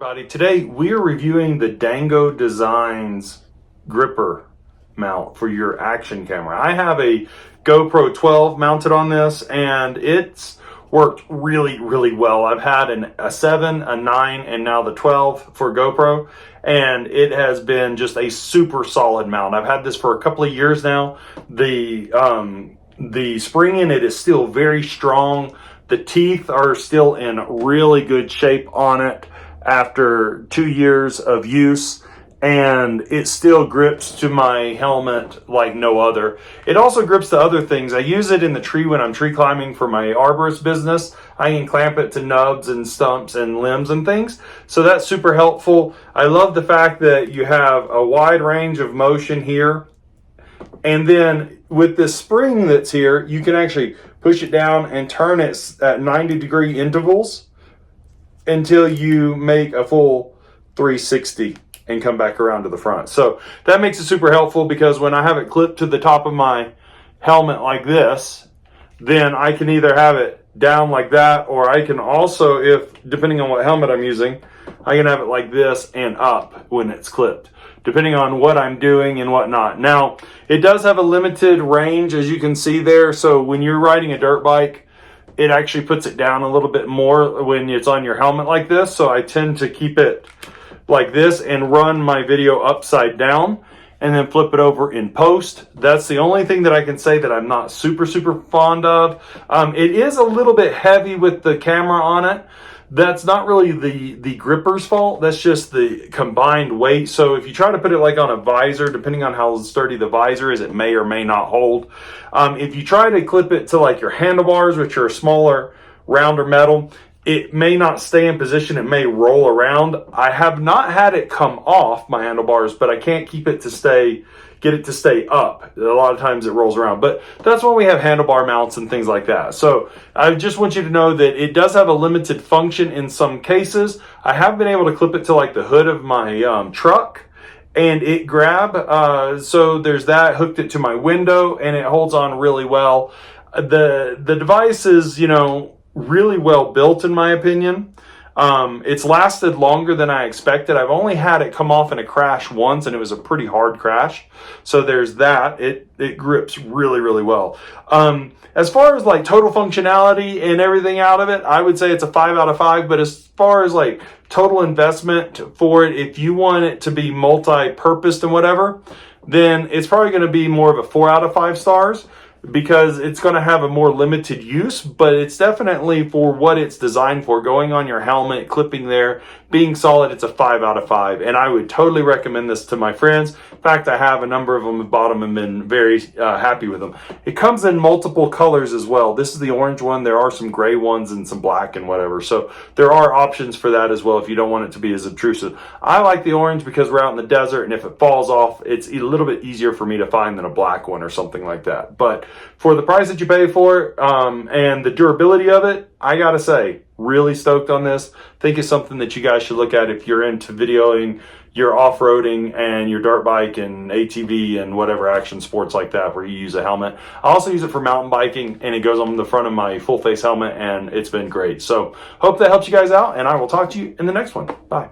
everybody. Today we are reviewing the Dango Designs gripper mount for your action camera. I have a GoPro 12 mounted on this and it's worked really well. I've had a 7, a 9, and now the 12 for GoPro, and it has been just a super solid mount. I've had this for a couple of years now. The spring in it is still very strong. The teeth are still in really good shape on it after 2 years of use, and it still grips to my helmet like no other. It also grips to other things. I use it in the tree when I'm tree climbing for my arborist business. I can clamp it to nubs and stumps and limbs and things, so that's super helpful. I love the fact that you have a wide range of motion here, and then with this spring that's here, you can actually push it down and turn it at 90-degree intervals until you make a full 360 and come back around to the front. So that makes it super helpful, because when I have it clipped to the top of my helmet like this, then I can either have it down like that, or I can also, if depending on what helmet I'm using, I can have it like this and up when it's clipped, depending on what I'm doing and whatnot. Now, it does have a limited range, as you can see there. So when you're riding a dirt bike, it actually puts it down a little bit more when it's on your helmet like this. So I tend to keep it like this and run my video upside down and then flip it over in post. That's the only thing that I can say that I'm not super fond of. It is a little bit heavy with the camera on it. That's not really the gripper's fault. That's just the combined weight. So if you try to put it like on a visor, depending on how sturdy the visor is, it may or may not hold. If you try to clip it to like your handlebars, which are smaller, rounder metal, it may not stay in position. It may roll around. I have not had it come off my handlebars, but I can't keep it to get it to stay up. A lot of times it rolls around, but that's when we have handlebar mounts and things like that. So I just want you to know that it does have a limited function in some cases. I have been able to clip it to like the hood of my truck, and it so there's that. Hooked it to my window and it holds on really well. The device is, really well built in my opinion. It's lasted longer than I expected. I've only had it come off in a crash once, and it was a pretty hard crash. So there's that. It grips really well. As far as like total functionality and everything out of it, I would say it's a 5 out of 5. But as far as like total investment for it, if you want it to be multi-purposed and whatever, then it's probably going to be more of a 4 out of 5 stars, because it's going to have a more limited use, but it's definitely for what it's designed for. Going on your helmet, clipping there, being solid, it's a 5 out of 5. And I would totally recommend this to my friends. In fact, I have a number of them who bought them and been very happy with them. It comes in multiple colors as well. This is the orange one. There are some gray ones and some black and whatever. So there are options for that as well if you don't want it to be as obtrusive. I like the orange because we're out in the desert, and if it falls off, it's a little bit easier for me to find than a black one or something like that. But for the price that you pay for it, and the durability of it, I gotta say, really stoked on this. Think it's something that you guys should look at if you're into videoing your off-roading and your dirt bike and ATV and whatever action sports like that where you use a helmet. I also use it for mountain biking, and it goes on the front of my full face helmet, and it's been great. So hope that helps you guys out, and I will talk to you in the next one. Bye.